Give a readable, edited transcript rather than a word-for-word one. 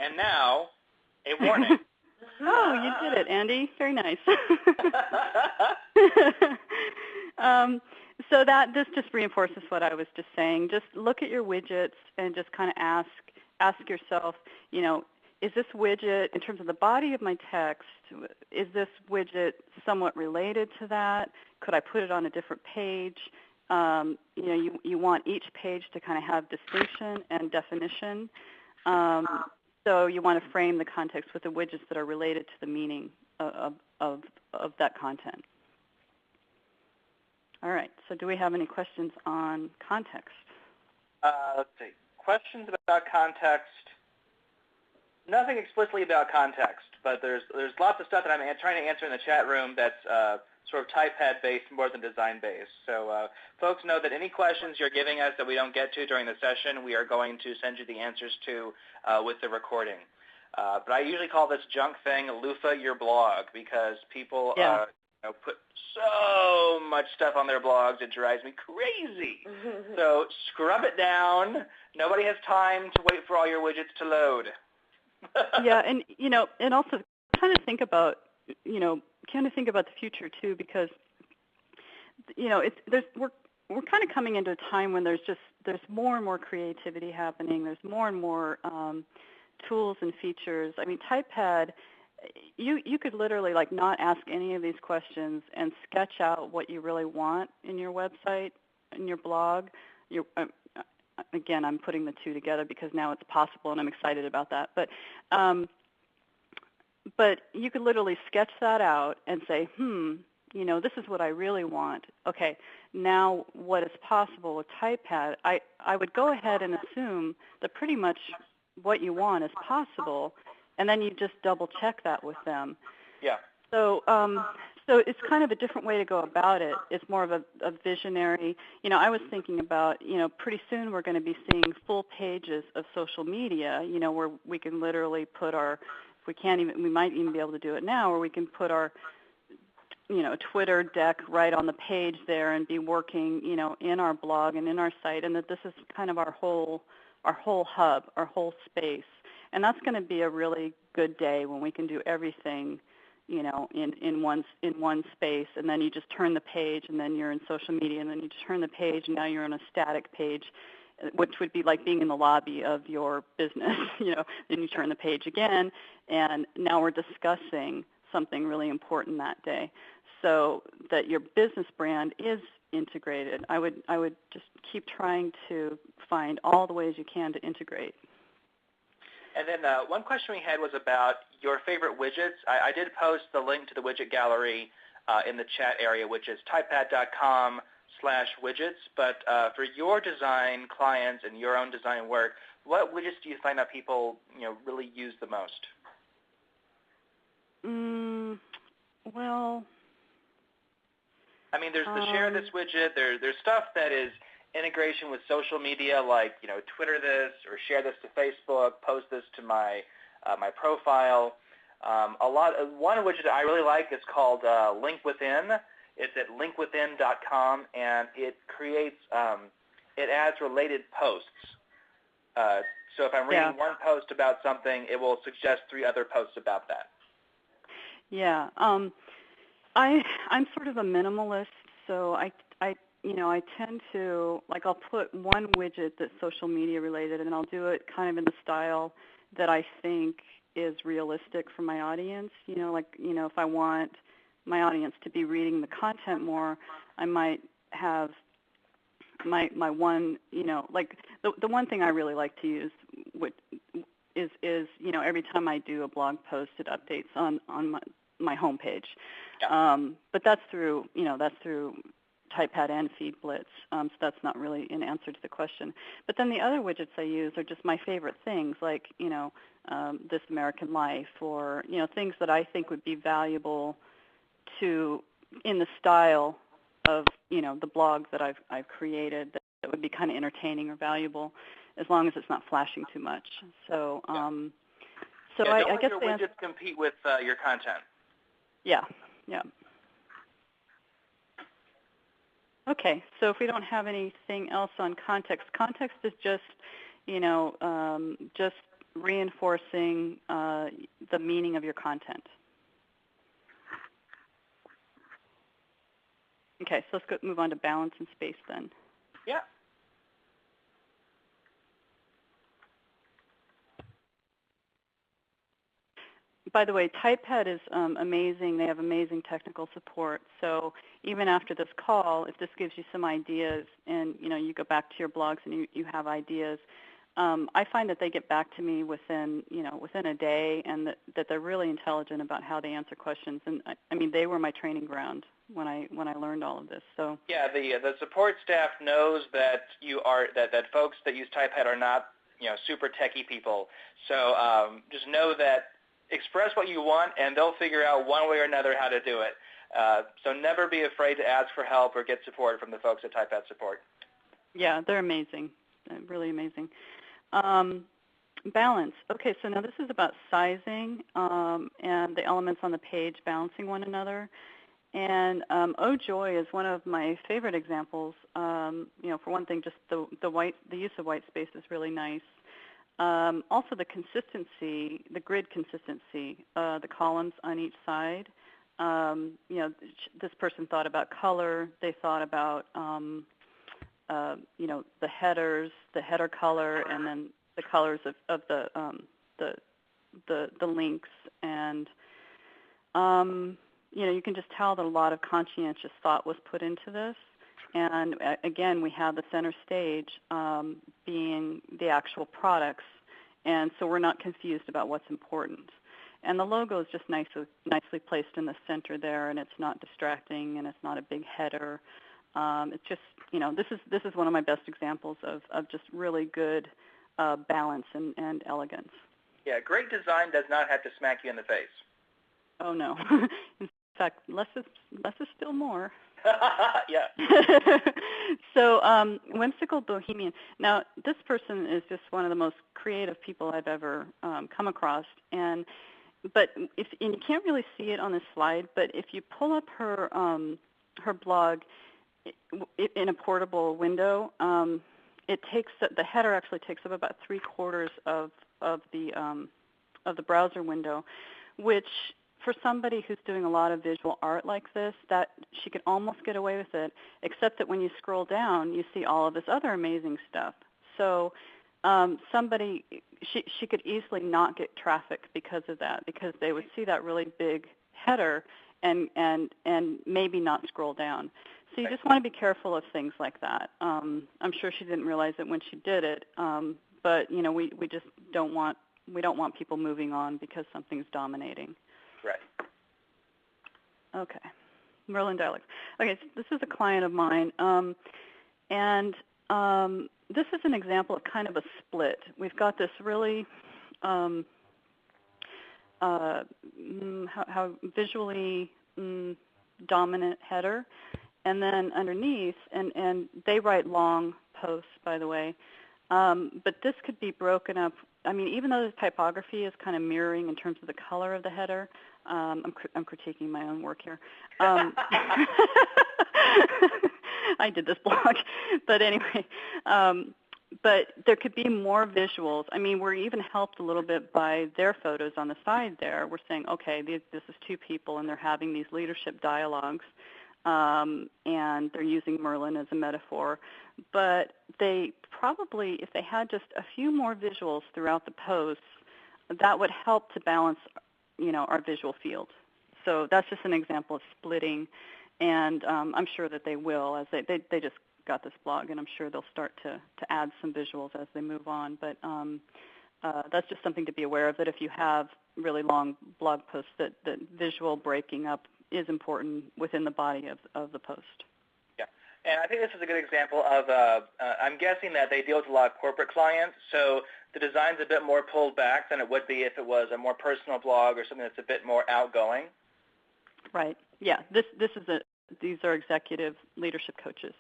And now, a warning. Oh, you did it, Andy. Very nice. So this just reinforces what I was just saying. Just look at your widgets and just kind of ask yourself, is this widget, in terms of the body of my text, is this widget somewhat related to that? Could I put it on a different page? You want each page to kind of have distinction and definition. So you want to frame the context with the widgets that are related to the meaning of that content. All right, so do we have any questions on context? Let's see. Questions about context. Nothing explicitly about context, but there's lots of stuff that I'm trying to answer in the chat room that's sort of typepad-based more than design-based. So folks know that any questions you're giving us that we don't get to during the session, we are going to send you the answers to with the recording. But I usually call this junk thing loofah your blog because people put so much stuff on their blogs, it drives me crazy. So scrub it down. Nobody has time to wait for all your widgets to load. Yeah, and also kind of think about the future too, because we're kind of coming into a time when there's more and more creativity happening. There's more and more tools and features. I mean, typepad, you could literally not ask any of these questions and sketch out what you really want in your website, in your blog. Again, I'm putting the two together because now it's possible, and I'm excited about that. But you could literally sketch that out and say, this is what I really want. Okay, now what is possible with typepad? I would go ahead and assume that pretty much what you want is possible, and then you just double check that with them. Yeah. So it's kind of a different way to go about it. It's more of a visionary. I was thinking about, pretty soon we're going to be seeing full pages of social media, where we can literally put we might even be able to do it now, where we can put our, Twitter deck right on the page there and be working, in our blog and in our site, and that this is kind of our whole hub, our whole space. And that's going to be a really good day when we can do everything, in one space, and then you just turn the page, and then you're in social media, and then you just turn the page, and now you're on a static page, which would be like being in the lobby of your business. Then you turn the page again, and now we're discussing something really important that day, so that your business brand is integrated. I would just keep trying to find all the ways you can to integrate. And then one question we had was about your favorite widgets. I did post the link to the widget gallery in the chat area, which is typepad.com/widgets. But for your design clients and your own design work, what widgets do you find that people really use the most? Well, I mean, there's the share this widget. There's stuff that is integration with social media, like Twitter this or share this to Facebook, post this to my profile. One widget I really like is called Link Within. It's at linkwithin.com, and it creates it adds related posts. So if I'm reading one post about something, it will suggest 3 other posts about that. Yeah, I'm sort of a minimalist, so I tend to, I'll put one widget that's social media related, and I'll do it kind of in the style that I think is realistic for my audience. If I want my audience to be reading the content more, I might have my one, the one thing I really like to use is every time I do a blog post, it updates on my homepage. Yeah. But that's through typepad and FeedBlitz, so that's not really an answer to the question. But then the other widgets I use are just my favorite things, like This American Life, or things that I think would be valuable to in the style of the blogs that I've created that would be kind of entertaining or valuable, as long as it's not flashing too much. So don't I let guess your widgets compete with your content. Yeah. Okay, so if we don't have anything else on context is just, just reinforcing the meaning of your content. Okay, so let's move on to balance and space then. Yeah. By the way, typepad is amazing. They have amazing technical support. So even after this call, if this gives you some ideas and you go back to your blogs and you have ideas, I find that they get back to me within a day, and that they're really intelligent about how they answer questions. And I mean, they were my training ground when I learned all of this. So yeah, the support staff knows that that folks that use typepad are not super techie people. So just know that. Express what you want, and they'll figure out one way or another how to do it. So never be afraid to ask for help or get support from the folks at typepad support. Yeah, they're amazing. They're really amazing. Balance. Okay, so now this is about sizing and the elements on the page balancing one another. And Oh Joy is one of my favorite examples. For one thing, just the use of white space is really nice. Also the consistency, the grid consistency, the columns on each side. This person thought about color. They thought about, the headers, the header color, and then the colors of the links. And, you can just tell that a lot of conscientious thought was put into this. And again, we have the center stage being the actual products, and so we're not confused about what's important. And the logo is just nicely placed in the center there, and it's not distracting, and it's not a big header. It's just, this is one of my best examples of just really good balance and elegance. Yeah, great design does not have to smack you in the face. Oh no. In fact, less is still more. Yeah. So Whimsical Bohemian. Now, this person is just one of the most creative people I've ever come across. But you can't really see it on this slide, but if you pull up her blog in a portable window, the header actually takes up about 3/4 of the browser window, which for somebody who's doing a lot of visual art like this, that she could almost get away with it, except that when you scroll down, you see all of this other amazing stuff. So she could easily not get traffic because of that, because they would see that really big header and maybe not scroll down. So you just want to be careful of things like that. I'm sure she didn't realize it when she did it, but we just don't want people moving on because something's dominating. Right. Okay. Merlin dialects. Okay, so this is a client of mine, and this is an example of kind of a split. We've got this really how visually dominant header, and then underneath, and they write long posts, by the way, but this could be broken up. I mean, even though the typography is kind of mirroring in terms of the color of the header, I'm critiquing my own work here. I did this blog, but anyway, but there could be more visuals. I mean, we're even helped a little bit by their photos on the side there. We're saying, okay, this is two people, and they're having these leadership dialogues, and they're using Merlin as a metaphor. But they probably, if they had just a few more visuals throughout the posts, that would help to balance, our visual field. So that's just an example of splitting, and I'm sure that they will, as they just got this blog, and I'm sure they'll start to add some visuals as they move on. But that's just something to be aware of, that if you have really long blog posts, that visual breaking up is important within the body of the post. Yeah, and I think this is a good example of, I'm guessing that they deal with a lot of corporate clients, so the design's a bit more pulled back than it would be if it was a more personal blog or something that's a bit more outgoing. Right. Yeah. These are executive leadership coaches.